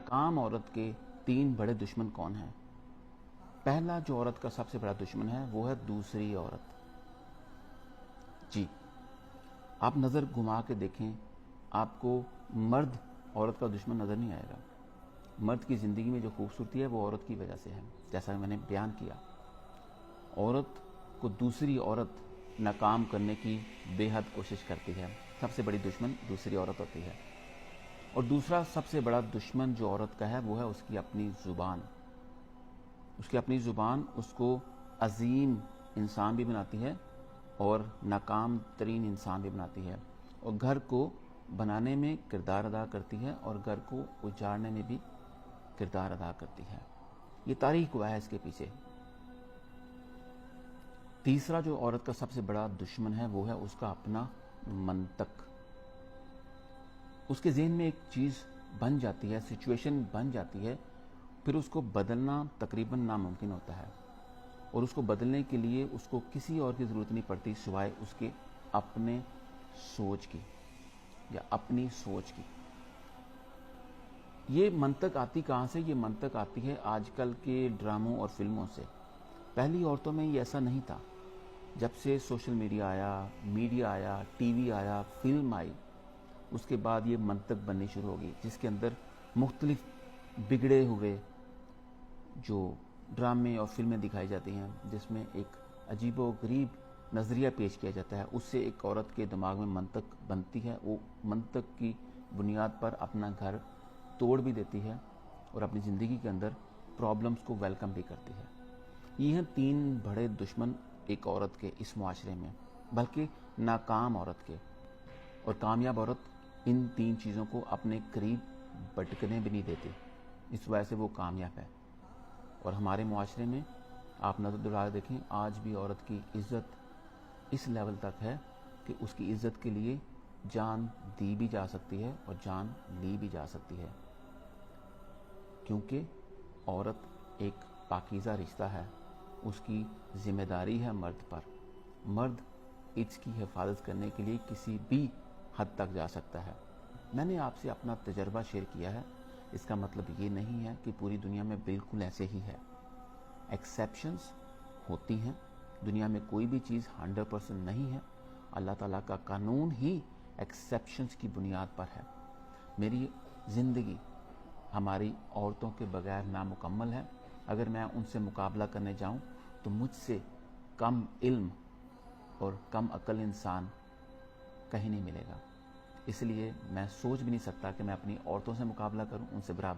नाकाम औरत के 3 बड़े दुश्मन कौन हैं? पहला जो औरत का सबसे बड़ा दुश्मन है वो है दूसरी औरत। जी, आप नज़र घुमा के देखें, आपको मर्द औरत का दुश्मन नज़र नहीं आएगा। मर्द की ज़िंदगी में जो खूबसूरती है वो औरत की वजह से है। जैसा मैंने बयान किया, औरत को दूसरी औरत नाकाम करने की बेहद कोशिश करती है। सबसे बड़ी दुश्मन दूसरी औरत होती है। और दूसरा सबसे बड़ा दुश्मन जो औरत का है वो है उसकी अपनी ज़ुबान। उसकी अपनी ज़ुबान उसको अजीम इंसान भी बनाती है और नाकाम तरीन इंसान भी बनाती है, और घर को बनाने में किरदार अदा करती है और घर को उजाड़ने में भी किरदार अदा करती है। ये तारीख हुआ है इसके पीछे। तीसरा जो औरत का सबसे बड़ा दुश्मन है वो है उसका अपना मंतक। उसके ज़हन में एक चीज़ बन जाती है, सिचुएशन बन जाती है, फिर उसको बदलना तकरीबन नामुमकिन होता है, और उसको बदलने के लिए उसको किसी और की ज़रूरत नहीं पड़ती सिवाय उसके अपने सोच की या अपनी सोच की। ये मंतक आती कहाँ से? ये मंतक आती है आजकल के ड्रामों और फिल्मों से। पहली औरतों में ये ऐसा नहीं था। जब से सोशल मीडिया आया, टीवी आया, फिल्म आई, उसके बाद ये मंतक बननी शुरू होगी, जिसके अंदर मुख्तलिफ बिगड़े हुए जो ड्रामे और फिल्में दिखाई जाती हैं, जिसमें एक अजीबोगरीब नज़रिया पेश किया जाता है। उससे एक औरत के दिमाग में मंतक बनती है। वो मंतक की बुनियाद पर अपना घर तोड़ भी देती है और अपनी ज़िंदगी के अंदर प्रॉब्लम्स को वेलकम भी करती है। ये हैं 3 बड़े दुश्मन एक औरत के इस मुआशरे में, बल्कि नाकाम औरत के। और कामयाब औरत इन 3 चीज़ों को अपने करीब भटकने भी नहीं देती। इस वजह से वो कामयाब है। और हमारे मुआशरे में आप नज़र दौड़ा देखें, आज भी औरत की इज़्ज़त इस लेवल तक है कि उसकी इज़्ज़त के लिए जान दी भी जा सकती है और जान ली भी जा सकती है, क्योंकि औरत एक पाकीज़ा रिश्ता है। उसकी ज़िम्मेदारी है मर्द पर। मर्द इसकी हिफाजत करने के लिए किसी भी हद तक जा सकता है। मैंने आपसे अपना तजर्बा शेयर किया है। इसका मतलब ये नहीं है कि पूरी दुनिया में बिल्कुल ऐसे ही है। एक्सेप्शंस होती हैं। दुनिया में कोई भी चीज़ 100% नहीं है। अल्लाह ताला का कानून ही एक्सेप्शंस की बुनियाद पर है। मेरी ज़िंदगी हमारी औरतों के बगैर नामुकम्मल है। अगर मैं उनसे मुकाबला करने जाऊं तो मुझसे कम इल्म और कम अक्ल इंसान कहीं नहीं मिलेगा। इसलिए मैं सोच भी नहीं सकता कि मैं अपनी औरतों से मुकाबला करूं, उनसे बराबर